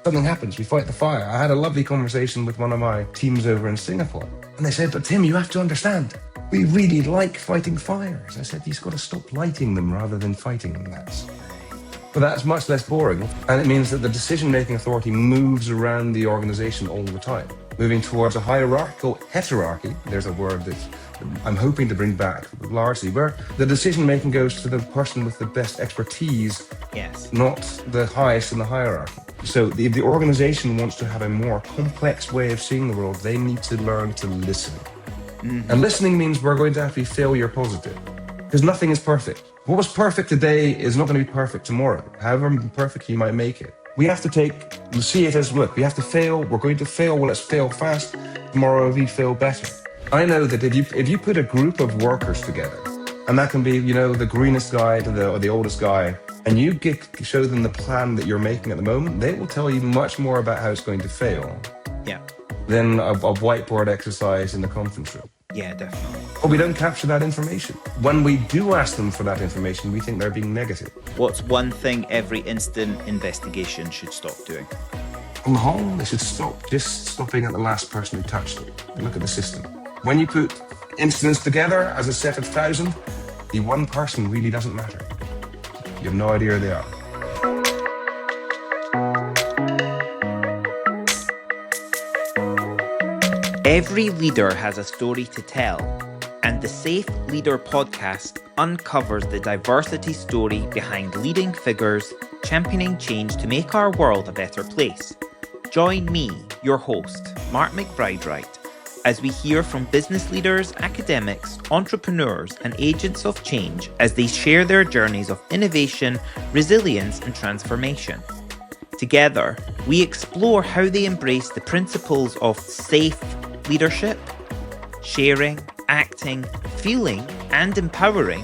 Something happens, we fight the fire. I had a lovely conversation with one of my teams over in Singapore, and they said, but Tim, you have to understand, we really like fighting fires. I said, you've got to stop lighting them rather than fighting them. But that's much less boring, and it means that the decision-making authority moves around the organization all the time, moving towards a hierarchical heterarchy. There's a word that I'm hoping to bring back largely, where the decision-making goes to the person with the best expertise, yes, not the highest in the hierarchy. So if the organization wants to have a more complex way of seeing the world, they need to learn to listen. Mm-hmm. And listening means we're going to have to be failure positive, because nothing is perfect. What was perfect today is not going to be perfect tomorrow. However perfect you might make it. We have to see it as, look, we have to fail. We're going to fail. Well, let's fail fast. Tomorrow we fail better. I know that if you put a group of workers together, and that can be, the greenest guy to the oldest guy, and you show them the plan that you're making at the moment, they will tell you much more about how it's going to fail. Yeah. Than a whiteboard exercise in the conference room. Yeah, definitely. But we don't capture that information. When we do ask them for that information, we think they're being negative. What's one thing every incident investigation should stop doing? On the whole, they should stop just stopping at the last person who touched it and look at the system. When you put incidents together as a set of 1,000, the one person really doesn't matter. You have no idea who they are. Every leader has a story to tell, and the Safe Leader podcast uncovers the diversity story behind leading figures championing change to make our world a better place. Join me, your host, Mark McBride-Wright, as we hear from business leaders, academics, entrepreneurs, and agents of change as they share their journeys of innovation, resilience, and transformation. Together, we explore how they embrace the principles of safe leadership, sharing, acting, feeling, and empowering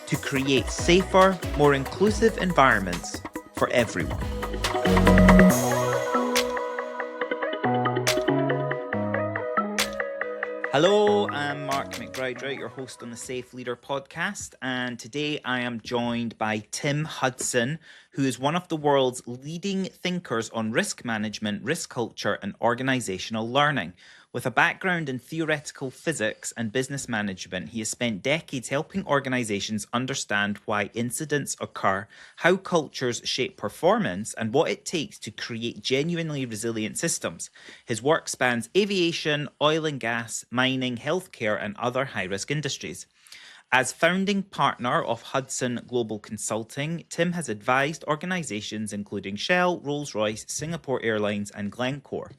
to create safer, more inclusive environments for everyone. Hello, I'm Mark McBride-Wright, your host on the Safe Leader podcast, and today I am joined by Tim Hudson, who is one of the world's leading thinkers on risk management, risk culture, and organizational learning. With a background in theoretical physics and business management, he has spent decades helping organizations understand why incidents occur, how cultures shape performance, and what it takes to create genuinely resilient systems. His work spans aviation, oil and gas, mining, healthcare, and other high-risk industries. As founding partner of Hudson Global Consulting, Tim has advised organizations including Shell, Rolls-Royce, Singapore Airlines, and Glencore.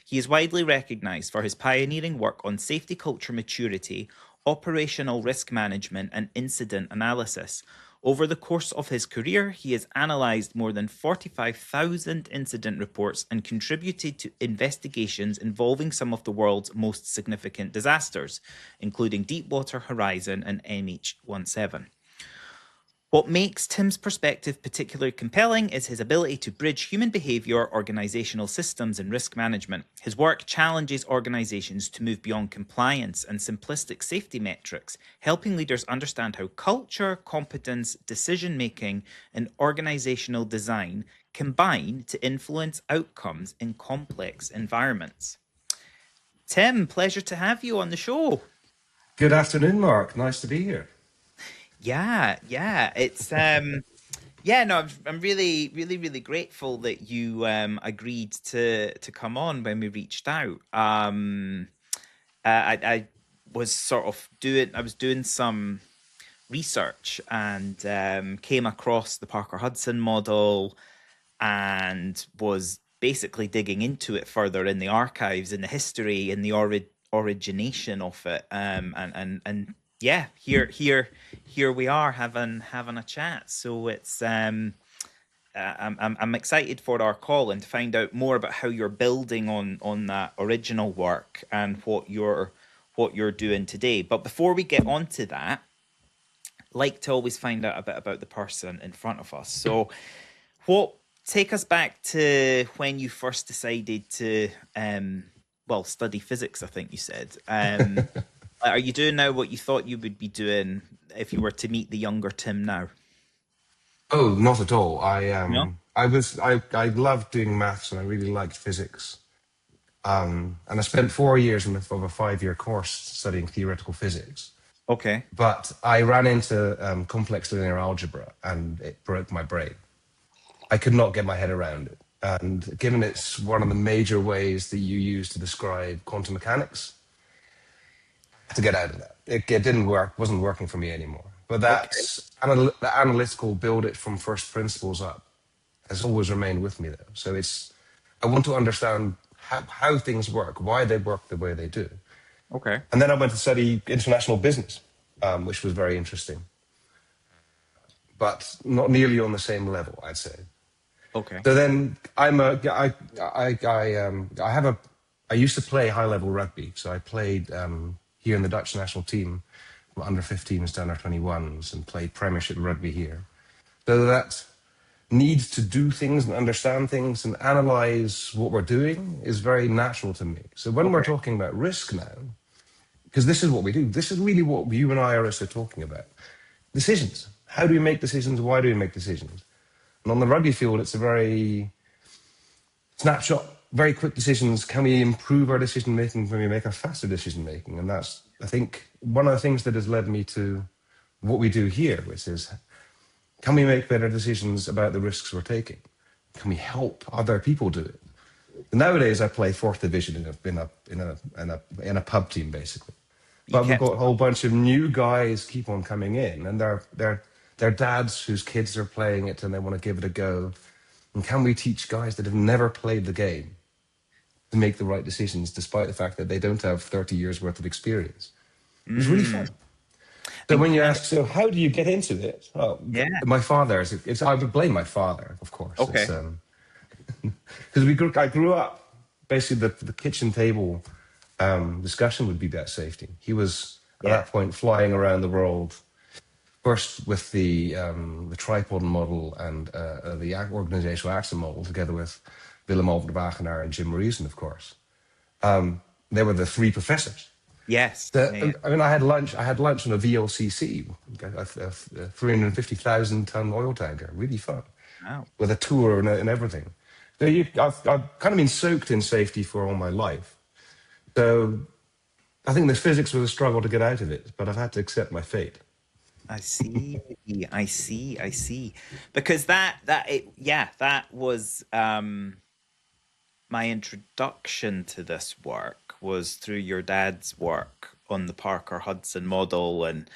He is widely recognized for his pioneering work on safety culture maturity, operational risk management, and incident analysis. Over the course of his career, he has analyzed more than 45,000 incident reports and contributed to investigations involving some of the world's most significant disasters, including Deepwater Horizon and MH17. What makes Tim's perspective particularly compelling is his ability to bridge human behavior, organizational systems, and risk management. His work challenges organizations to move beyond compliance and simplistic safety metrics, helping leaders understand how culture, competence, decision-making, and organizational design combine to influence outcomes in complex environments. Tim, pleasure to have you on the show. Good afternoon, Mark. Nice to be here. Yeah. It's I'm really grateful that you agreed to come on when we reached out. I was doing some research and came across the Parker Hudson model and was basically digging into it further in the archives, in the history, in the origination of it, and yeah, here we are having a chat. So it's I'm excited for our call and to find out more about how you're building on that original work and what you're doing today. But before we get on to that, I'd like to always find out a bit about the person in front of us. So take us back to when you first decided to study physics, I think you said. Are you doing now what you thought you would be doing if you were to meet the younger Tim now? Oh, not at all. I No? I loved doing maths and I really liked physics. And I spent 4 years of a 5-year course studying theoretical physics. Okay. But I ran into complex linear algebra and it broke my brain. I could not get my head around it. And given it's one of the major ways that you use to describe quantum mechanics, I had to get out of that. It didn't work, wasn't working for me anymore. But Okay. that's the analytical build it from first principles up has always remained with me though. So I want to understand how things work, why they work the way they do. Okay. And then I went to study international business, which was very interesting, but not nearly on the same level, I'd say. Okay. So then I used to play high level rugby. So I played here in the Dutch national team, from under 15s to under 21s, and played Premiership rugby here. So that need to do things and understand things and analyze what we're doing is very natural to me. So when we're Okay. talking about risk now, because this is what we do, this is really what you and I are also talking about. Decisions. How do we make decisions? Why do we make decisions? And on the rugby field, it's a very snapshot, very quick decisions. Can we improve our decision making? Can we make a faster decision making? And that's, I think, one of the things that has led me to what we do here, which is, can we make better decisions about the risks we're taking? Can we help other people do it? And nowadays, I play fourth division in a pub team, basically. You But we've kept. got a whole bunch of new guys keep on coming in, and they're dads whose kids are playing it and they want to give it a go. And can we teach guys that have never played the game to make the right decisions, despite the fact that they don't have 30 years worth of experience? It was really fun. So And when you can. ask, so how do you get into it? Oh, Yeah. my father. I would blame my father, of course. Okay. Because I grew up basically the kitchen table discussion would be about safety. He was at Yeah. that point flying around the world, first with the tripod model and the organizational action model, together with Willem Albert Wagenaar and Jim Reason, of course. They were the three professors. Yes. Yeah, yeah. I mean, I had lunch on a VLCC, a 350,000-ton oil tanker. Really fun, Wow. with a tour and everything. So I've kind of been soaked in safety for all my life. So I think the physics was a struggle to get out of it, but I've had to accept my fate. I see. I see. I see. Because that was my introduction to this work was through your dad's work on the Parker Hudson model and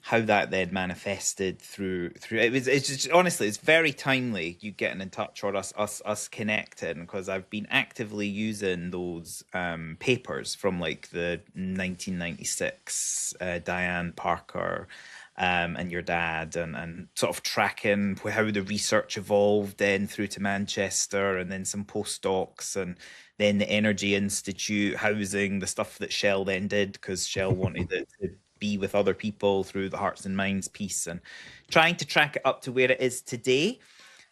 how that then manifested through it's just honestly it's very timely you getting in touch or us connecting because I've been actively using those papers from like the 1996 Diane Parker and your dad and sort of tracking how the research evolved then through to Manchester and then some postdocs and then the Energy Institute housing the stuff that Shell then did because Shell wanted it to be with other people through the Hearts and Minds piece and trying to track it up to where it is today.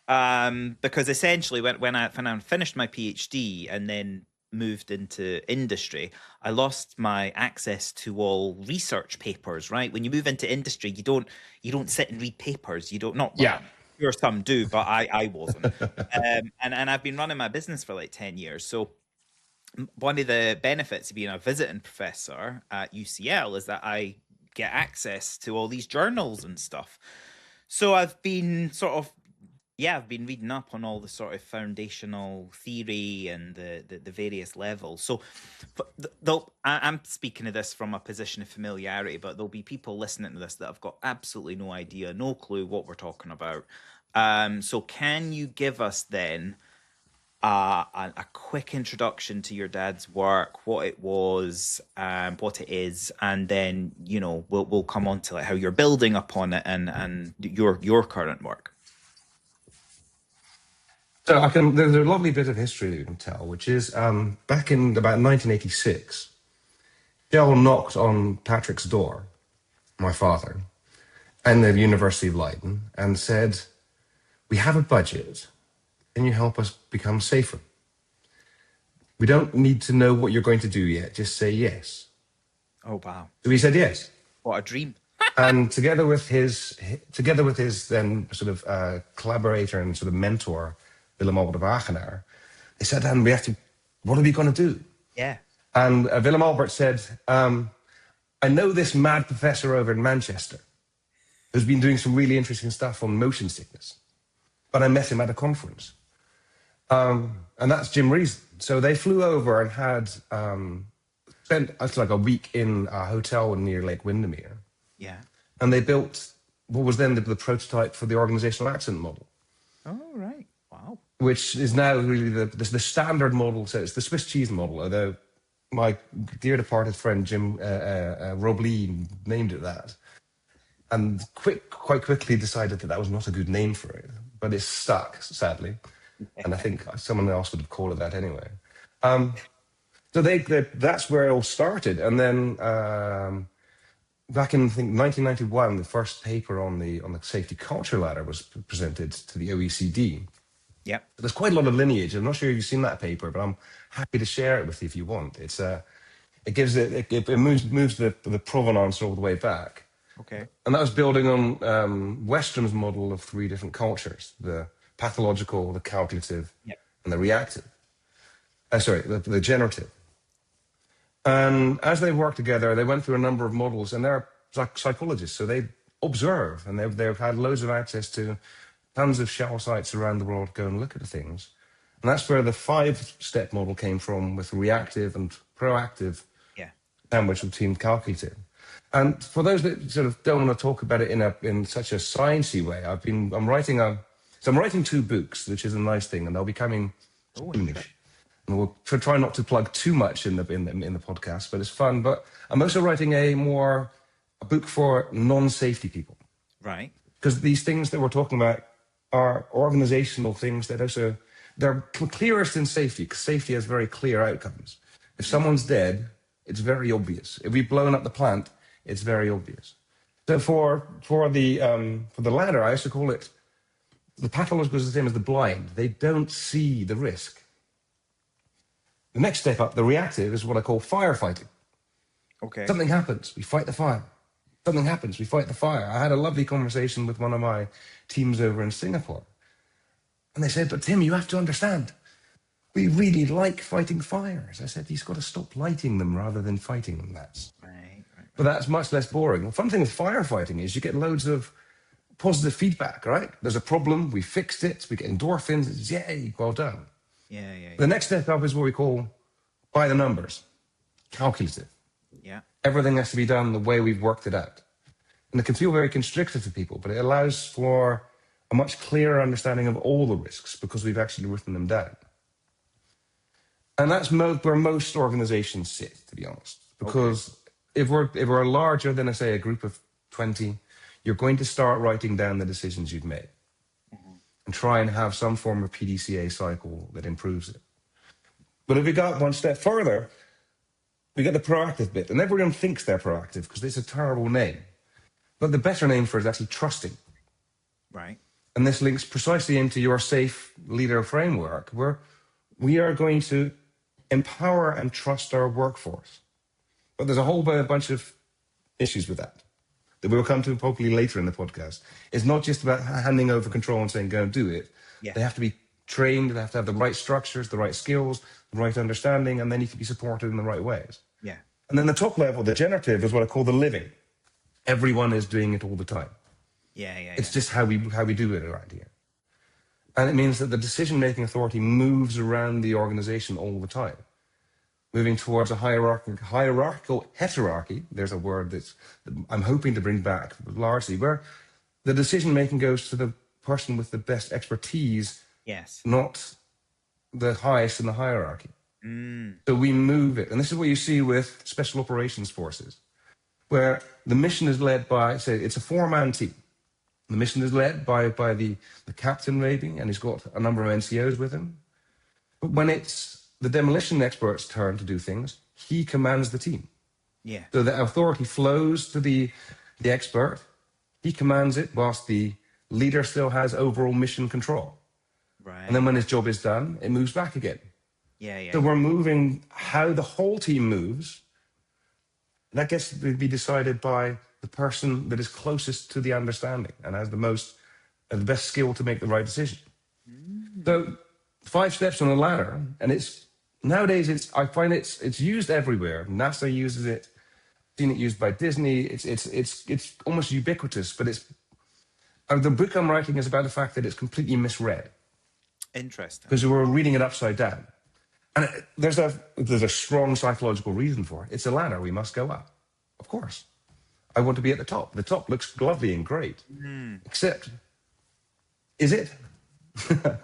Because essentially when I finished my PhD and then moved into industry, I lost my access to all research papers, right? When you move into industry, you don't sit and read papers. You don't not Yeah. sure some do, but I wasn't. And I've been running my business for like 10 years. So one of the benefits of being a visiting professor at UCL is that I get access to all these journals and stuff. So I've been I've been reading up on all the sort of foundational theory and the various levels. So I'm speaking of this from a position of familiarity, but there'll be people listening to this that have got absolutely no idea, no clue what we're talking about. So can you give us then a quick introduction to your dad's work, what it was, what it is, and then we'll come on to like how you're building upon it and your current work. So there's a lovely bit of history that you can tell, which is back in about 1986, Shell knocked on Patrick's door, my father, and the University of Leiden, and said, "We have a budget. Can you help us become safer? We don't need to know what you're going to do yet. Just say yes." Oh wow, So we said yes. what a dream! And together with his then sort of collaborator and sort of mentor, Willem Albert of Aachenaar, they said, "Dan, what are we going to do?" Yeah. And Willem Albert said, "I know this mad professor over in Manchester who's been doing some really interesting stuff on motion sickness, but I met him at a conference." And that's Jim Reason. So they flew over and had spent like a week in a hotel near Lake Windermere. Yeah. And they built what was then the prototype for the organizational accident model. Oh, right. Wow. Which is now really the standard model. So it's the Swiss cheese model, although my dear departed friend Jim Rob Lee named it that. And quite quickly decided that was not a good name for it. But it's stuck, sadly. And I think someone else would have called it that anyway. So that's where it all started. And then back in, I think, 1991, the first paper on the safety culture ladder was presented to the OECD. Yeah. There's quite a lot of lineage. I'm not sure if you've seen that paper, but I'm happy to share it with you if you want. It moves the provenance all the way back. Okay. And that was building on Westrom's model of 3 different cultures: the pathological, the calculative, and the reactive. The generative. And as they worked together, they went through a number of models, and they're psychologists, so they observe, and they've had loads of access to tons of shell sites around the world to go and look at the things. And that's where the 5-step model came from, with reactive and proactive sandwich between calculative. And for those that sort of don't want to talk about it in such a sciencey way, I'm writing 2 books, which is a nice thing, and they'll be coming soonish. And we'll try not to plug too much in the podcast, but it's fun. But I'm also writing a book for non-safety people, right? Because these things that we're talking about are organizational things that also they're clearest in safety, because safety has very clear outcomes. If someone's dead, it's very obvious. If we've blown up the plant, it's very obvious. So for the ladder, I used to call it the pathological is the same as the blind. They don't see the risk. The next step up, the reactive, is what I call firefighting. Okay. Something happens, we fight the fire. Something happens, we fight the fire. I had a lovely conversation with one of my teams over in Singapore. And they said, "But Tim, you have to understand, we really like fighting fires." I said, "You've got to stop lighting them rather than fighting them." Right. But that's much less boring. The fun thing with firefighting is you get loads of positive feedback, right? There's a problem, we fixed it, we get endorphins, it's yay, well done. Yeah. The next step up is what we call by the numbers, calculative. Yeah. Everything has to be done the way we've worked it out. And it can feel very constricted to people, but it allows for a much clearer understanding of all the risks because we've actually written them down. And that's where most organizations sit, to be honest. Because if we're larger than, say, a group of 20, you're going to start writing down the decisions you've made and try and have some form of PDCA cycle that improves it. But if we got one step further, we get the proactive bit. And everyone thinks they're proactive because it's a terrible name. But the better name for it is actually trusting. Right. And this links precisely into your safe leader framework, where we are going to empower and trust our workforce. But there's a whole bunch of issues with that we'll come to hopefully later in the podcast. It's not just about handing over control and saying, go and do it. Yeah. They have to be trained, they have to have the right structures, the right skills, the right understanding, and they need to be supported in the right ways. Yeah. And then the top level, the generative, is what I call the living. Everyone is doing it all the time. Yeah. It's just how we do it around here. And it means that the decision-making authority moves around the organization all the time, moving towards a hierarchical heterarchy. There's a word that I'm hoping to bring back largely, where the decision-making goes to the person with the best expertise, yes, not the highest in the hierarchy. Mm. So we move it. And this is what you see with special operations forces, where the mission is led by, say, it's a 4-man team. The mission is led by the captain, maybe, and he's got a number of NCOs with him. But when it's the demolition expert's turn to do things, he commands the team. Yeah. So the authority flows to the expert. He commands it whilst the leader still has overall mission control. Right. And then when his job is done, it moves back again. Yeah. So we're moving how the whole team moves. That gets to be decided by the person that is closest to the understanding and has the best skill to make the right decision. So 5 steps on a ladder, and I find it's used everywhere. NASA uses it. I've seen it used by Disney. It's almost ubiquitous, but the book I'm writing is about the fact that it's completely misread Interesting. because we're reading it upside down. And there's a strong psychological reason for it. It's a ladder. We must go up. Of course. I want to be at the top. The top looks lovely and great. Except, is it? Because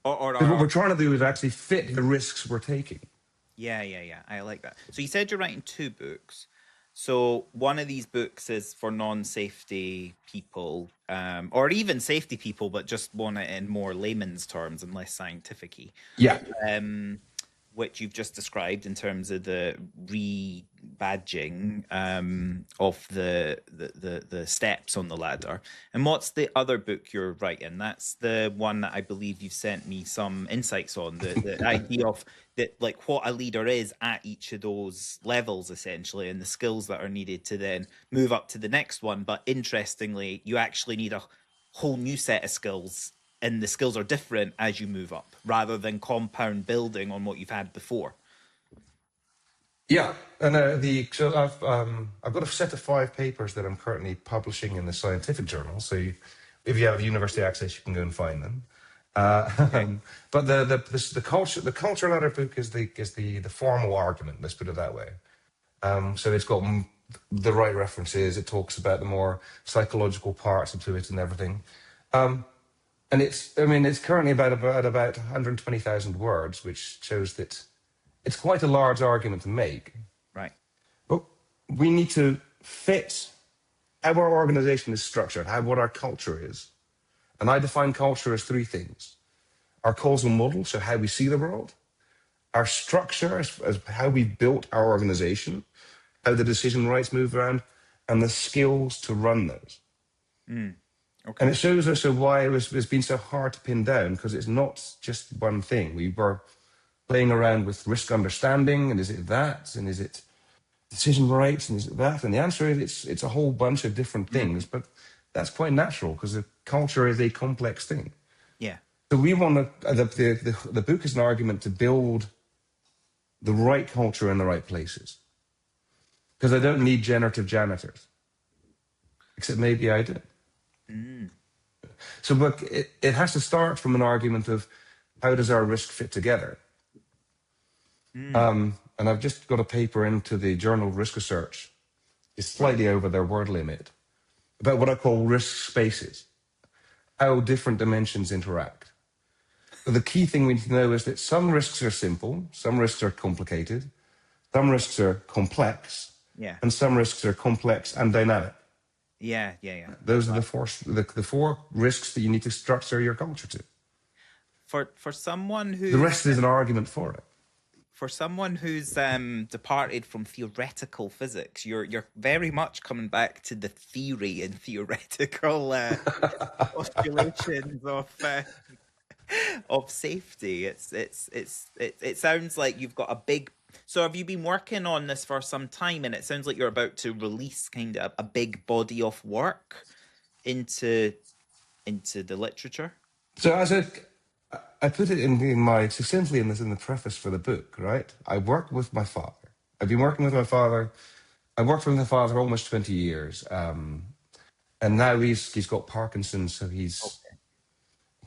what we're trying to do is actually fit the risks we're taking. Yeah. I like that. So you said you're writing 2 books. So one of these books is for non-safety people, or even safety people, but just want it in more layman's terms and less scientific-y. Yeah. Which you've just described in terms of the rebadging of the steps on the ladder. And what's the other book you're writing? That's the one that I believe you've sent me some insights on, the idea of that, like what a leader is at each of those levels, essentially, and the skills that are needed to then move up to the next one. But interestingly, you actually need a whole new set of skills, and the skills are different as you move up, rather than compound building on what you've had before. Yeah, and so I've got a set of 5 papers that I'm currently publishing in the scientific journal. So if you have university access, you can go and find them. Okay. But the culture ladder book is the formal argument. Let's put it that way. So it's got the right references. It talks about the more psychological parts to it and everything. And it's currently about 120,000 words, which shows that it's quite a large argument to make. Right. But we need to fit how our organization is structured, what our culture is. And I define culture as 3 things. Our causal model, so how we see the world. Our structure, as how we built our organization, how the decision rights move around, and the skills to run those. Okay. And it shows us why it's been so hard to pin down, because it's not just one thing. We were playing around with risk understanding, and is it that, and is it decision rights, and is it that? And the answer is it's a whole bunch of different things, but that's quite natural because the culture is a complex thing. Yeah. So we want the book is an argument to build the right culture in the right places. Because I don't need generative janitors, except maybe I do. So, but it has to start from an argument of how does our risk fit together? And I've just got a paper into the Journal of Risk Research. It's slightly over their word limit about what I call risk spaces, how different dimensions interact. But the key thing we need to know is that some risks are simple, some risks are complicated, some risks are complex, and some risks are complex and dynamic. Yeah. Those are the 4 risks that you need to structure your culture to. For someone who... The rest is an argument for it. For someone who's departed from theoretical physics, you're very much coming back to the theory and theoretical postulations of safety. It sounds like you've got a big... So have you been working on this for some time, and it sounds like you're about to release kind of a big body of work into the literature? So I put it succinctly in the preface for the book, right? I work with my father. I've been working with my father. I worked with my father almost 20 years. And now he's got Parkinson's, so he's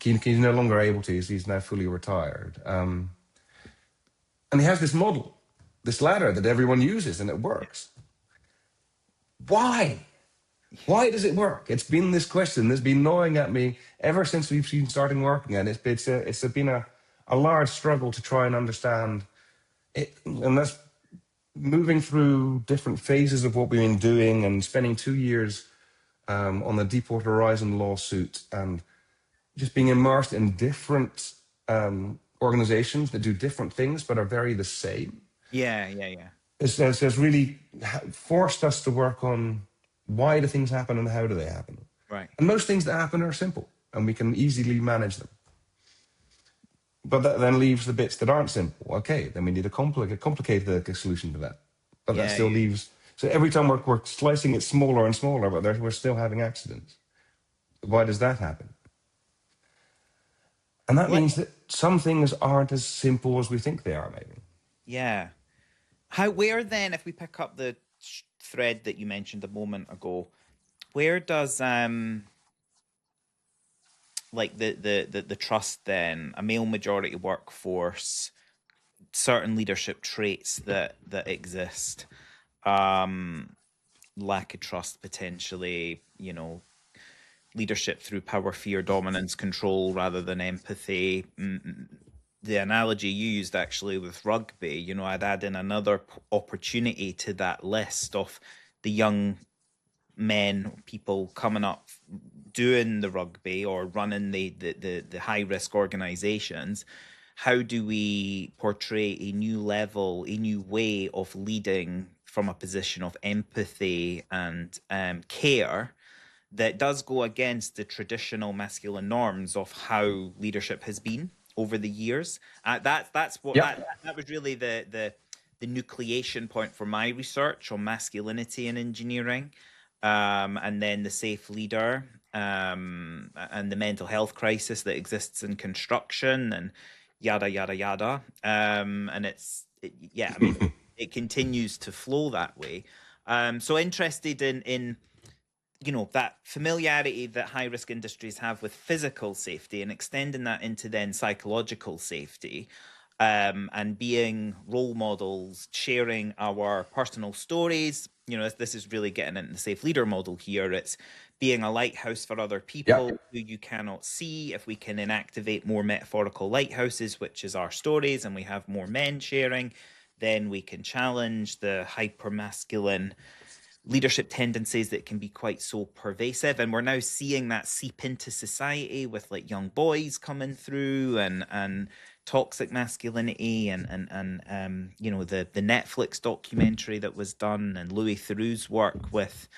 no longer able to. He's now fully retired. And he has this model, this ladder that everyone uses, and it works. Why? Why does it work? It's been this question that's been gnawing at me ever since we've been starting working, and it's been a large struggle to try and understand it. And that's moving through different phases of what we've been doing, and spending 2 years on the Deepwater Horizon lawsuit, and just being immersed in different organizations that do different things but are very the same. Yeah. It's really forced us to work on why do things happen and how do they happen. Right. And most things that happen are simple, and we can easily manage them. But that then leaves the bits that aren't simple. Okay, then we need a complicated solution to that. But that still leaves So every time we're slicing it smaller and smaller, but we're still having accidents. Why does that happen? And that Let, means that some things aren't as simple as we think they are, maybe. yeah. Where then, if we pick up the thread that you mentioned a moment ago, where does like the trust then, a male majority workforce, certain leadership traits that exist, lack of trust potentially, leadership through power, fear, dominance, control rather than empathy. The analogy you used actually with rugby, I'd add in another opportunity to that list of the young men, people coming up doing the rugby or running the high risk organizations. How do we portray a new level, a new way of leading from a position of empathy and care that does go against the traditional masculine norms of how leadership has been over the years? That's what Yep. that was really the nucleation point for my research on masculinity in engineering, and then the safe leader, and the mental health crisis that exists in construction, and yada yada yada. And yeah, I mean, it continues to flow that way. So interested in that familiarity that high risk industries have with physical safety and extending that into then psychological safety, and being role models, sharing our personal stories. This is really getting into the safe leader model here. It's being a lighthouse for other people Yep. who you cannot see. If we can inactivate more metaphorical lighthouses, which is our stories, and we have more men sharing, then we can challenge the hyper masculine leadership tendencies that can be quite so pervasive. And we're now seeing that seep into society with like young boys coming through, and toxic masculinity, and the Netflix documentary that was done, and Louis Theroux's work with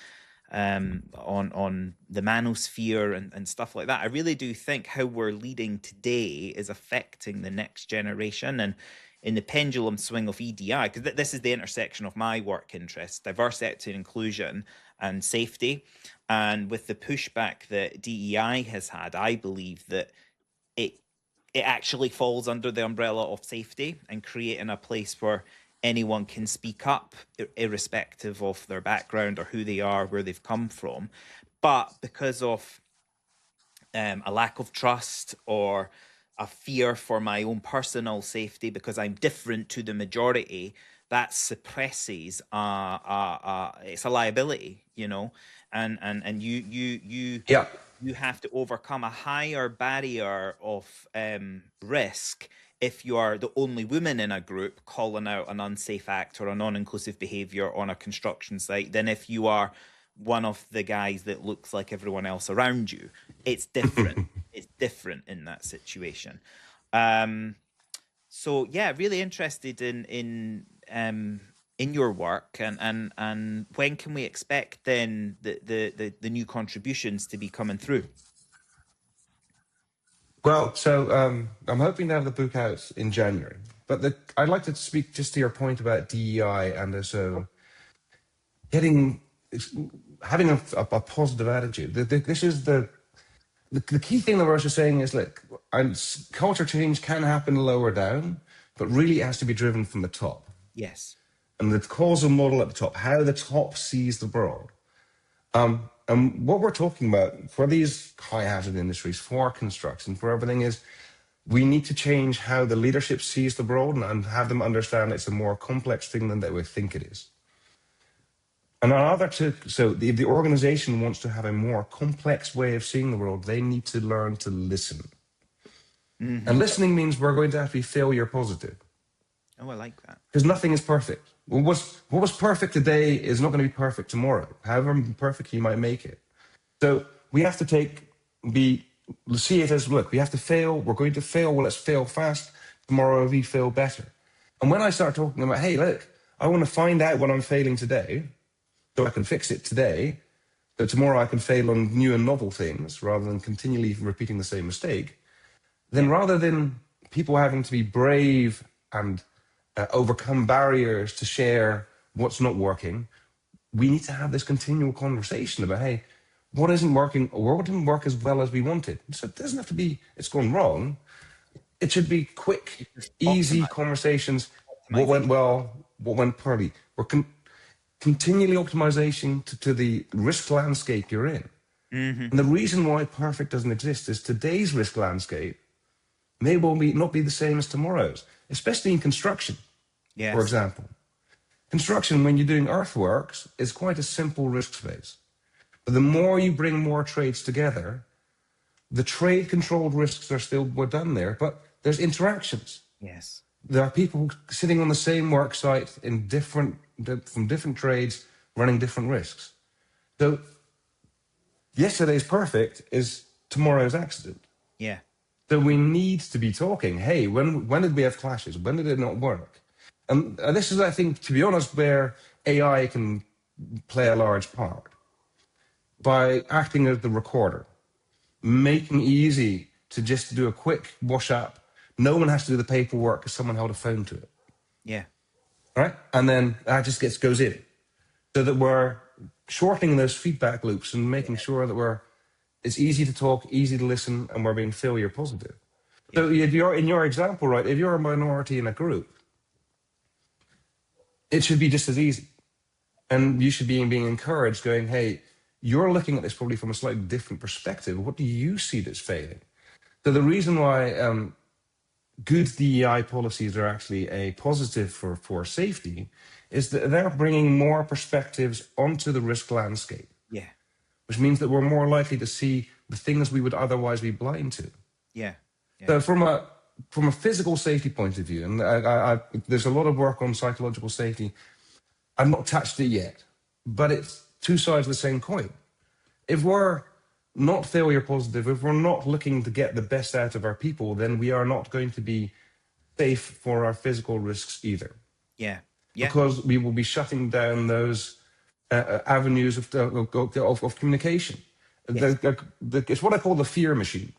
on the manosphere and stuff like that. I really do think how we're leading today is affecting the next generation. And in the pendulum swing of EDI, because this is the intersection of my work interests, diversity, equity, and inclusion, and safety. And with the pushback that DEI has had, I believe that it actually falls under the umbrella of safety and creating a place where anyone can speak up, irrespective of their background or who they are, where they've come from. But because of a lack of trust or a fear for my own personal safety, because I'm different to the majority, that suppresses it's a liability, and you Yep. you have to overcome a higher barrier of risk if you are the only woman in a group calling out an unsafe act or a non-inclusive behavior on a construction site than if you are one of the guys that looks like everyone else around you. It's different. It's different in that situation. So yeah, really interested in your work, and when can we expect then the new contributions to be coming through? Well, so I'm hoping to have the book out in January. But I'd like to speak just to your point about DEI and also having a positive attitude. This is the key thing that we're also saying is, look, culture change can happen lower down, but really it has to be driven from the top. Yes. And the causal model at the top, how the top sees the world. And what we're talking about for these high hazard industries, for construction, for everything, is we need to change how the leadership sees the world and have them understand it's a more complex thing than they would think it is. And if the organization wants to have a more complex way of seeing the world, they need to learn to listen. Mm-hmm. And listening means we're going to have to be failure positive. Oh, I like that. Because nothing is perfect. What was perfect today is not going to be perfect tomorrow, however perfect you might make it. So we have to see it as, look, we have to fail. We're going to fail. Well, let's fail fast. Tomorrow we fail better. And when I start talking about, hey, look, I want to find out what I'm failing today so I can fix it today, so tomorrow I can fail on new and novel things rather than continually repeating the same mistake, then rather than people having to be brave and overcome barriers to share what's not working, we need to have this continual conversation about, hey, what isn't working or what didn't work as well as we wanted. So it doesn't have to be it's gone wrong. It should be quick, Just easy conversations. What went optimization. well? What went poorly? We're continually optimization to the risk landscape you're in. Mm-hmm. And the reason why perfect doesn't exist is today's risk landscape may well not be the same as tomorrow's, especially in construction, Yes. for example. Construction, when you're doing earthworks, is quite a simple risk space. But the more you bring more trades together, the trade-controlled risks are still done there, but there's interactions. Yes. There are people sitting on the same work site from different trades, running different risks. So yesterday's perfect is tomorrow's accident. Yeah. So we need to be talking, hey, when did we have clashes? When did it not work? And this is, I think, to be honest, where AI can play a large part by acting as the recorder, making it easy to just do a quick wash up. No one has to do the paperwork because someone held a phone to it. Yeah. Right? And then that just goes in. So that we're shortening those feedback loops and making sure that it's easy to talk, easy to listen, and we're being failure positive. Yeah. So if you're in your example, right, if you're a minority in a group, it should be just as easy. And you should be being encouraged going, hey, you're looking at this probably from a slightly different perspective. What do you see that's failing? So the reason why good DEI policies are actually a positive for safety is that they're bringing more perspectives onto the risk landscape. Yeah. Which means that we're more likely to see the things we would otherwise be blind to. Yeah. Yeah. So from a physical safety point of view, and there's a lot of work on psychological safety. I've not touched it yet, but it's two sides of the same coin. If we're not failure positive, if we're not looking to get the best out of our people, then we are not going to be safe for our physical risks either. Yeah. Yeah. Because we will be shutting down those avenues of communication. Yes. It's what I call the fear machine,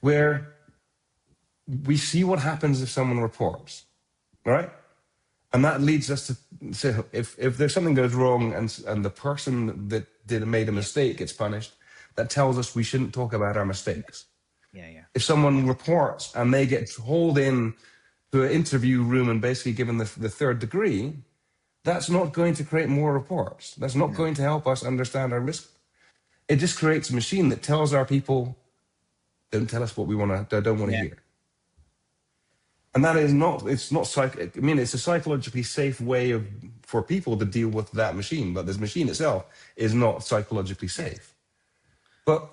where we see what happens if someone reports, right? And that leads us to say, if there's something goes wrong and the person that made a mistake gets punished, that tells us we shouldn't talk about our mistakes. Yeah. Yeah. If someone reports and they get hauled in to an interview room and basically given the third degree, that's not going to create more reports. That's not going to help us understand our risk. It just creates a machine that tells our people, don't tell us what we don't want to hear. And that is it's a psychologically safe way for people to deal with that machine, but this machine itself is not psychologically safe. But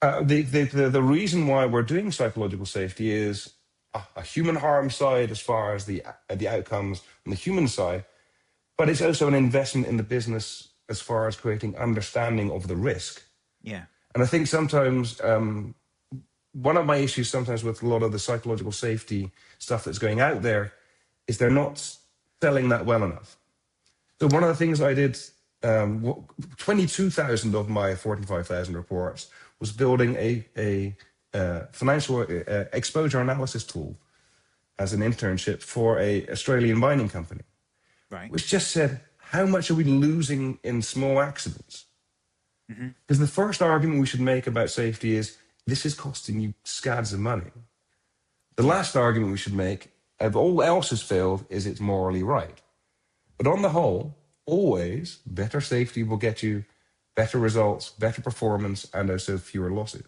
the reason why we're doing psychological safety is a human harm side as far as the outcomes on the human side, but it's also an investment in the business as far as creating understanding of the risk. Yeah. And I think sometimes one of my issues sometimes with a lot of the psychological safety stuff that's going out there is they're not selling that well enough. So one of the things I did, 22,000 of my 45,000 reports was building a financial exposure analysis tool as an internship for a Australian mining company, Right. which just said, how much are we losing in small accidents? Because the first argument we should make about safety is, this is costing you scads of money. The last argument we should make, if all else has failed, is it's morally right. But on the whole, always better safety will get you better results, better performance, and also fewer losses.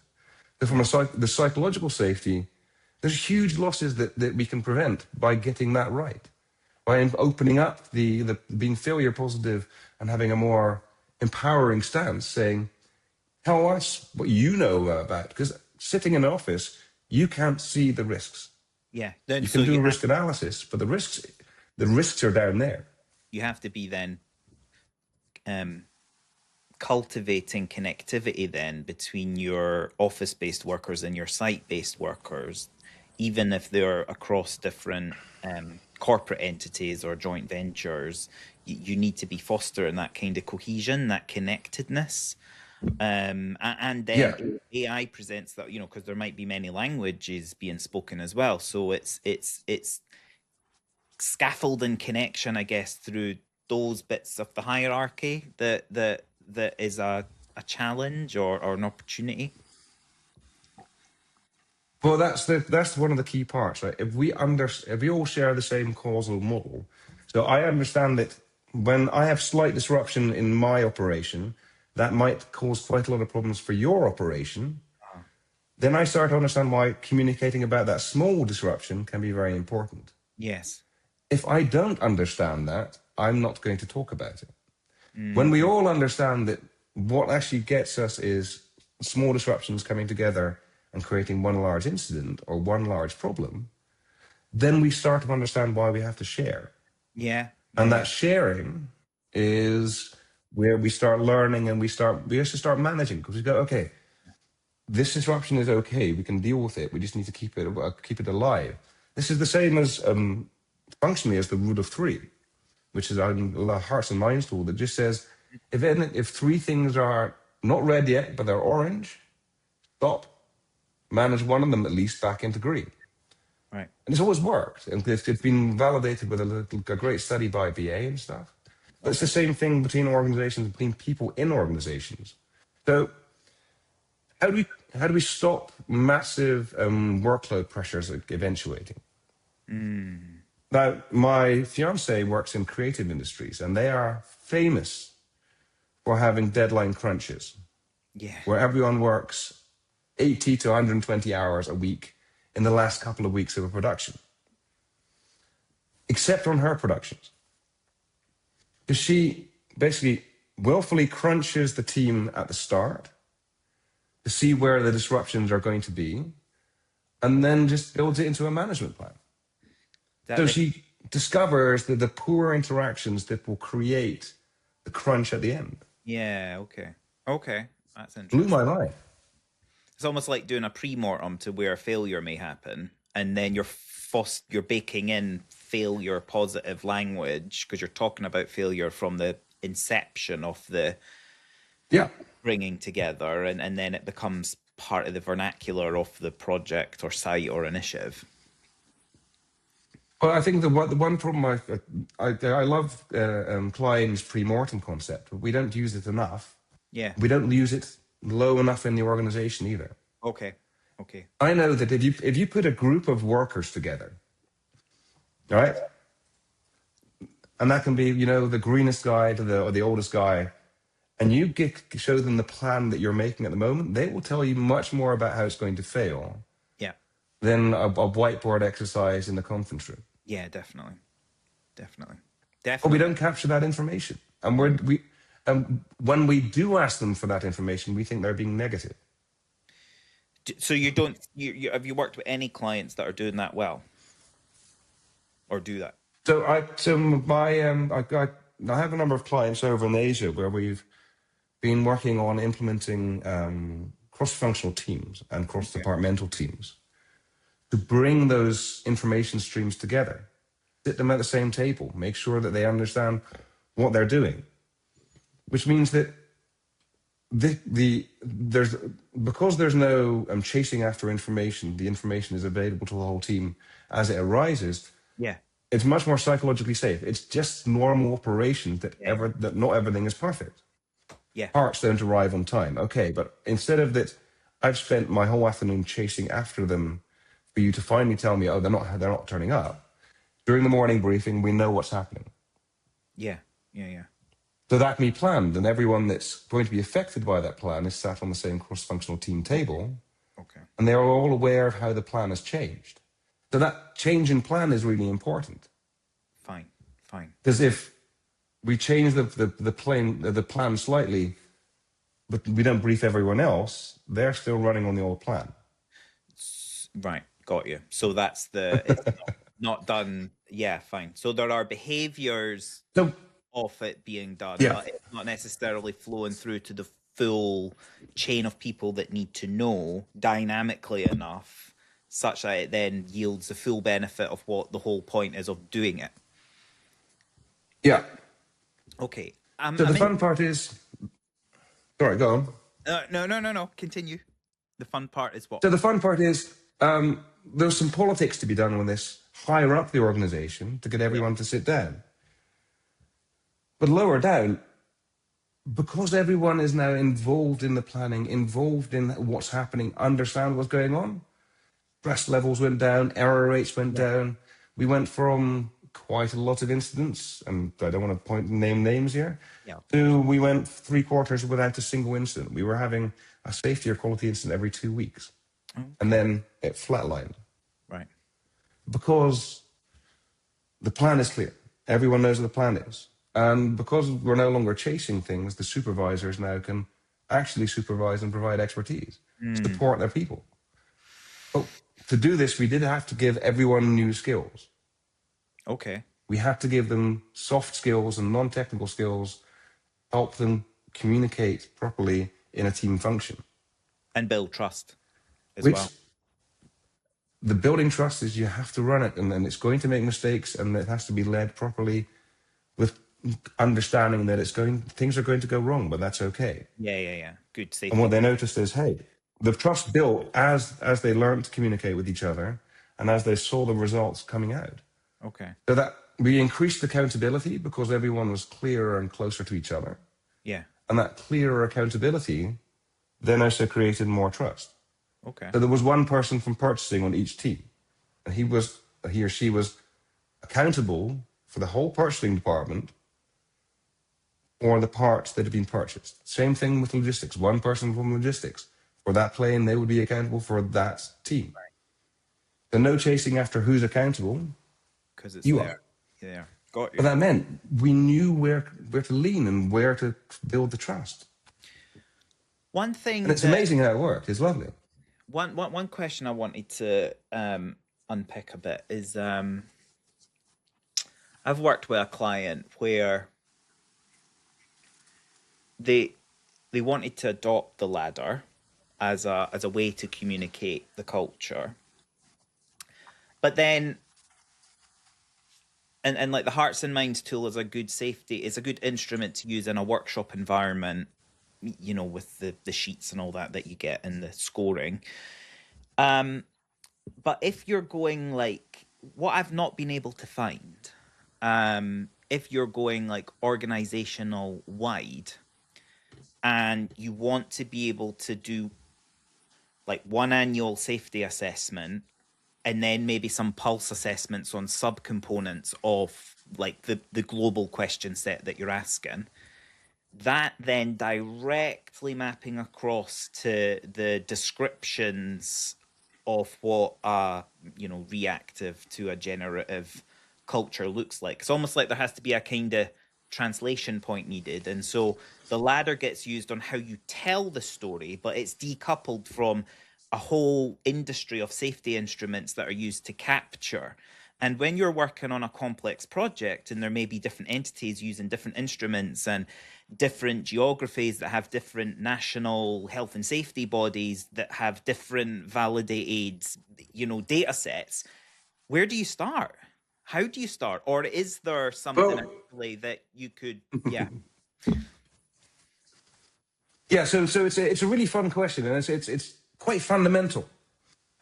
So from the psychological safety, there's huge losses that we can prevent by getting that right. By opening up the being failure positive and having a more empowering stance, saying, tell us what you know about, because sitting in an office, you can't see the risks. Yeah. You can do risk analysis, but the risks are down there. You have to be then cultivating connectivity then between your office-based workers and your site-based workers, even if they're across different corporate entities or joint ventures. You need to be fostering that kind of cohesion, that connectedness. And then AI presents that, because there might be many languages being spoken as well. So it's scaffolding connection, I guess, through those bits of the hierarchy that is a challenge or an opportunity? Well, that's one of the key parts, right? If we all share the same causal model, so I understand that when I have slight disruption in my operation, that might cause quite a lot of problems for your operation. Then I start to understand why communicating about that small disruption can be very important. Yes. If I don't understand that, I'm not going to talk about it. When we all understand that what actually gets us is small disruptions coming together and creating one large incident or one large problem, then we start to understand why we have to share. Yeah. And that sharing is where we start learning and we have to start managing, because we go, okay, this disruption is okay, we can deal with it, we just need to keep it alive. This is the same as functionally as the rule of three, which is a hearts and minds tool that just says if three things are not red yet but they're orange, stop, manage one of them at least back into green. Right. And it's always worked, and it's been validated with a great study by BA and stuff. But it's the same thing between organizations, between people in organizations. So how do we stop massive workload pressures eventuating? Now, my fiance works in creative industries, and they are famous for having deadline crunches. Yeah. Where everyone works 80 to 120 hours a week in the last couple of weeks of a production. Except on her productions. Because she basically willfully crunches the team at the start to see where the disruptions are going to be, and then just builds it into a management plan. So she discovers that the poor interactions that will create the crunch at the end. Yeah, okay. That's interesting. Blew my mind. It's almost like doing a pre-mortem to where failure may happen, and then you're baking in failure positive language because you're talking about failure from the inception of the bringing together, and then it becomes part of the vernacular of the project or site or initiative. Well, I think the one problem I love Klein's pre-mortem concept, but we don't use it enough. Yeah. We don't use it low enough in the organization either. Okay. I know that if you put a group of workers together, all right, and that can be, the greenest guy or the oldest guy, and you show them the plan that you're making at the moment, they will tell you much more about how it's going to fail than a whiteboard exercise in the conference room. Yeah, definitely. But we don't capture that information. And when we do ask them for that information, we think they're being negative. So have you worked with any clients that are doing that well? Or do that? So I have a number of clients over in Asia where we've been working on implementing cross-functional teams and cross-departmental teams to bring those information streams together, sit them at the same table, make sure that they understand what they're doing, which means that because there's no chasing after information, the information is available to the whole team as it arises. Yeah. It's much more psychologically safe. It's just normal operations that not everything is perfect. Yeah. Parts don't arrive on time. Okay, but instead of that, I've spent my whole afternoon chasing after them for you to finally tell me, they're not turning up. During the morning briefing, we know what's happening. Yeah. So that can be planned, and everyone that's going to be affected by that plan is sat on the same cross-functional team table. Okay. And they're all aware of how the plan has changed. So that change in plan is really important. Fine. Because if we change the plan slightly, but we don't brief everyone else, they're still running on the old plan. Right, got you. So that's it's not done. Yeah, fine. So there are behaviors of it being done, but it's not necessarily flowing through to the full chain of people that need to know dynamically enough such that it then yields the full benefit of what the whole point is of doing it. Yeah. Okay. So the fun part is... Sorry, go on. No. Continue. The fun part is what? So the fun part is there's some politics to be done with this higher up the organization to get everyone to sit down. But lower down, because everyone is now involved in the planning, involved in what's happening, understand what's going on, stress levels went down, error rates went down. We went from quite a lot of incidents, and I don't want to name names here, to we went 3/4 without a single incident. We were having a safety or quality incident every 2 weeks. Okay. And then it flatlined. Right. Because the plan is clear. Everyone knows what the plan is. And because we're no longer chasing things, the supervisors now can actually supervise and provide expertise, support their people. But to do this, we did have to give everyone new skills. Okay. We had to give them soft skills and non-technical skills, help them communicate properly in a team function. And build trust as well. The building trust is you have to run it, and then it's going to make mistakes, and it has to be led properly with understanding that things are going to go wrong, but that's okay. Yeah. Good safety. And what they noticed is, hey, the trust built as they learned to communicate with each other and as they saw the results coming out. Okay. So that we increased accountability because everyone was clearer and closer to each other. Yeah. And that clearer accountability then also created more trust. Okay. So there was one person from purchasing on each team, and he or she was accountable for the whole purchasing department or the parts that had been purchased. Same thing with logistics. One person from logistics. For that plane, they would be accountable for that team. Right. So no chasing after who's accountable. Because it's you there. are. Yeah. Got you. But that meant we knew where to lean and where to build the trust. One thing, and it's amazing how it worked. It's lovely. One question I wanted to unpick a bit is I've worked with a client where they wanted to adopt the ladder as a way to communicate the culture, but then and like the Hearts and Minds tool is a good instrument to use in a workshop environment, you know, with the sheets and all that you get and the scoring. But if you're going like what I've not been able to find, if you're going like organizational wide and you want to be able to do like one annual safety assessment and then maybe some pulse assessments on subcomponents of like the global question set that you're asking, that then directly mapping across to the descriptions of what reactive to a generative culture looks like. It's almost like there has to be a kind of translation point needed. And so the ladder gets used on how you tell the story, but it's decoupled from a whole industry of safety instruments that are used to capture. And when you're working on a complex project and there may be different entities using different instruments and different geographies that have different national health and safety bodies that have different validated, data sets, where do you start? How do you start? Or is there something actually that you could, Yeah, so it's a really fun question, and it's quite fundamental.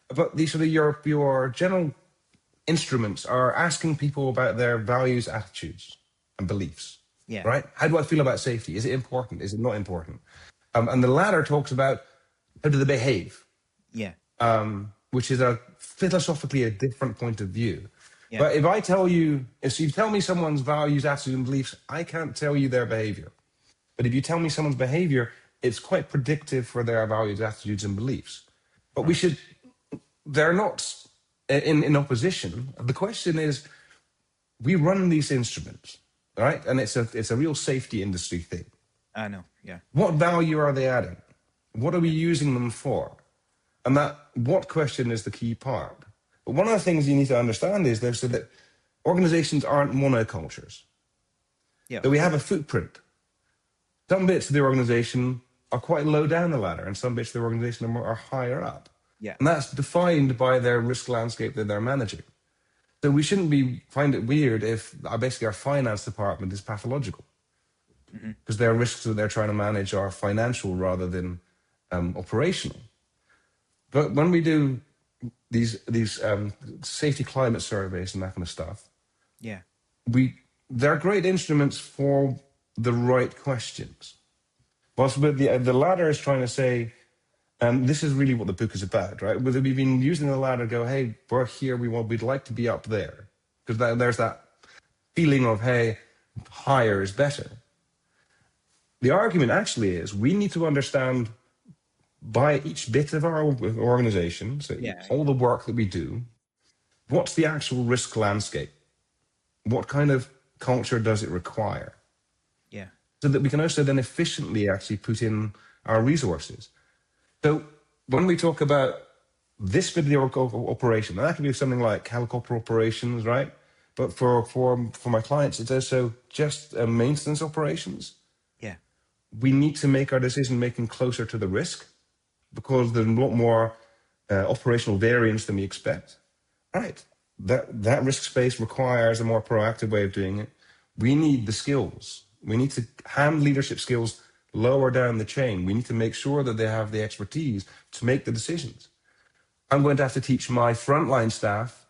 But these sort of your general instruments are asking people about their values, attitudes, and beliefs. Yeah. Right? How do I feel about safety? Is it important? Is it not important? And the latter talks about how do they behave? Yeah. Which is philosophically a different point of view. Yeah. But if you tell me someone's values, attitudes, and beliefs, I can't tell you their behavior. But if you tell me someone's behavior, it's quite predictive for their values, attitudes, and beliefs. But they're not in opposition. The question is, we run these instruments, right? And it's a real safety industry thing. I know, yeah. What value are they adding? What are we using them for? And that what question is the key part. But one of the things you need to understand is that organizations aren't monocultures. Yeah. So we have a footprint. Some bits of the organization are quite low down the ladder, and some bits of the organization are higher up. Yeah. And that's defined by their risk landscape that they're managing. So we shouldn't find it weird if basically our finance department is pathological, because their risks that they're trying to manage are financial rather than operational. But when we do these safety climate surveys and that kind of stuff, yeah, we they're great instruments for the right questions. But the ladder is trying to say, and this is really what the book is about, right? Whether we've been using the ladder to go, hey, we're here, we'd like to be up there. Because there's that feeling of, hey, higher is better. The argument actually is we need to understand by each bit of our organization, so all the work that we do, what's the actual risk landscape? What kind of culture does it require? Yeah. So that we can also then efficiently actually put in our resources. So when we talk about this bit of the operation, that can be something like helicopter operations, right? But for my clients, it's also just maintenance operations. Yeah. We need to make our decision making closer to the risk because there's a lot more operational variance than we expect. Right. That risk space requires a more proactive way of doing it. We need the skills. We need to hand leadership skills lower down the chain. We need to make sure that they have the expertise to make the decisions. I'm going to have to teach my frontline staff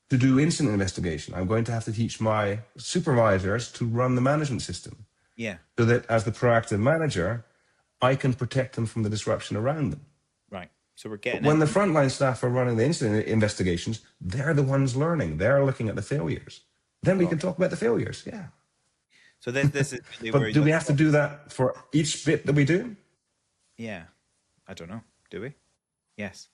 to do incident investigation. I'm going to have to teach my supervisors to run the management system. Yeah. So that as the proactive manager, I can protect them from the disruption around them. Right. So we're getting... When the frontline staff are running the incident investigations, they're the ones learning. They're looking at the failures. Then we can talk about the failures. Yeah. So this is really but where... do we have to do that for each bit that we do? Yeah. I don't know. Do we? Yes.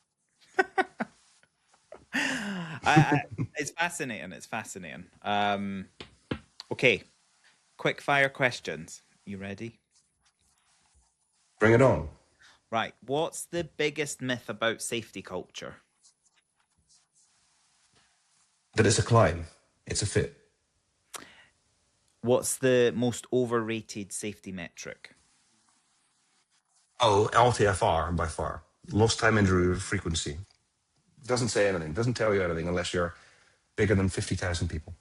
It's fascinating. It's fascinating. Okay. Quick fire questions. You ready? Bring it on. Right. What's the biggest myth about safety culture? That it's a climb. It's a fit. What's the most overrated safety metric? Oh, LTFR by far. Lost time injury frequency. Doesn't say anything. Doesn't tell you anything unless you're bigger than 50,000 people.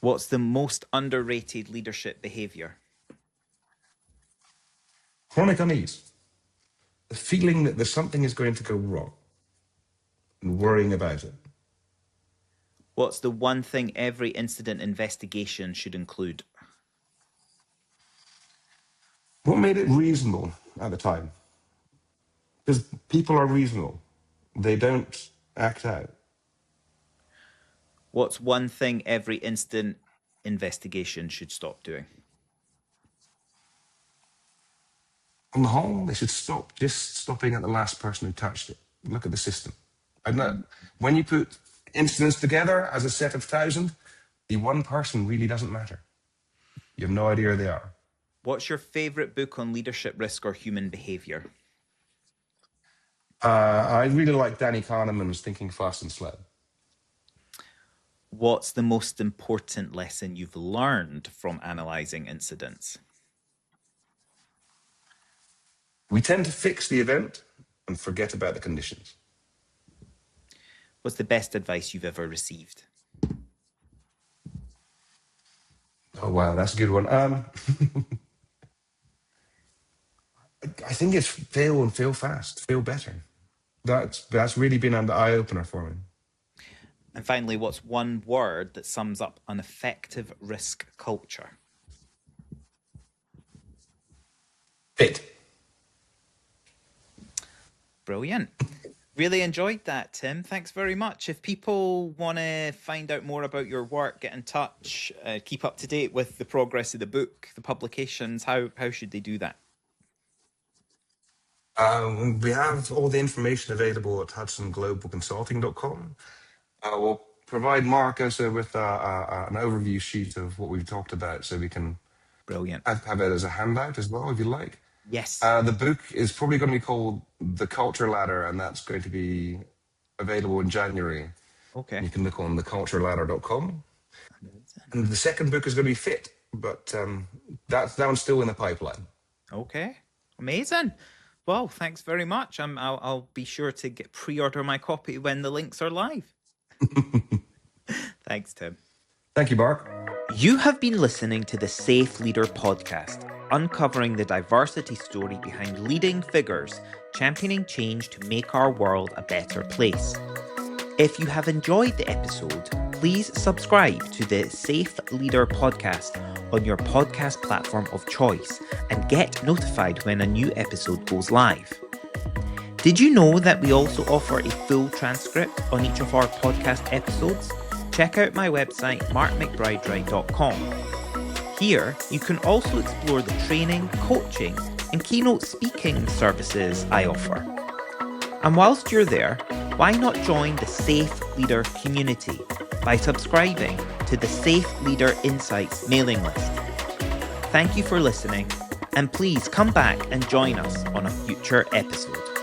What's the most underrated leadership behavior? Chronic unease. The feeling that there's something is going to go wrong and worrying about it. What's the one thing every incident investigation should include? What made it reasonable at the time? Because people are reasonable. They don't act out. What's one thing every incident investigation should stop doing? On the whole, they should stop just stopping at the last person who touched it. Look at the system. When you put incidents together as a set of 1,000, the one person really doesn't matter. You have no idea who they are. What's your favorite book on leadership risk or human behavior? I really like Danny Kahneman's Thinking Fast and Slow. What's the most important lesson you've learned from analysing incidents? We tend to fix the event and forget about the conditions. What's the best advice you've ever received? Oh, wow, that's a good one. I think it's fail and fail fast, fail better. That's really been an eye-opener for me. And finally, what's one word that sums up an effective risk culture? Fit. Brilliant. Really enjoyed that, Tim. Thanks very much. If people want to find out more about your work, get in touch, keep up to date with the progress of the book, the publications, how should they do that? We have all the information available at hudsonglobalconsulting.com. We'll provide Mark also with an overview sheet of what we've talked about so we can Brilliant. have it as a handout as well, if you like. Yes. The book is probably going to be called The Culture Ladder, and that's going to be available in January. Okay. You can look on thecultureladder.com. And the second book is going to be Fit, but that one's still in the pipeline. Okay. Amazing. Well, thanks very much. I'll be sure to pre-order my copy when the links are live. Thanks, Tim. Thank you, Mark. You have been listening to the Safe Leader podcast, uncovering the diversity story behind leading figures, championing change to make our world a better place. If you have enjoyed the episode, please subscribe to the Safe Leader podcast on your podcast platform of choice and get notified when a new episode goes live. Did you know that we also offer a full transcript on each of our podcast episodes? Check out my website, McBride-Wright.com. Here, you can also explore the training, coaching, and keynote speaking services I offer. And whilst you're there, why not join the Safe Leader community by subscribing to the Safe Leader Insights mailing list? Thank you for listening, and please come back and join us on a future episode.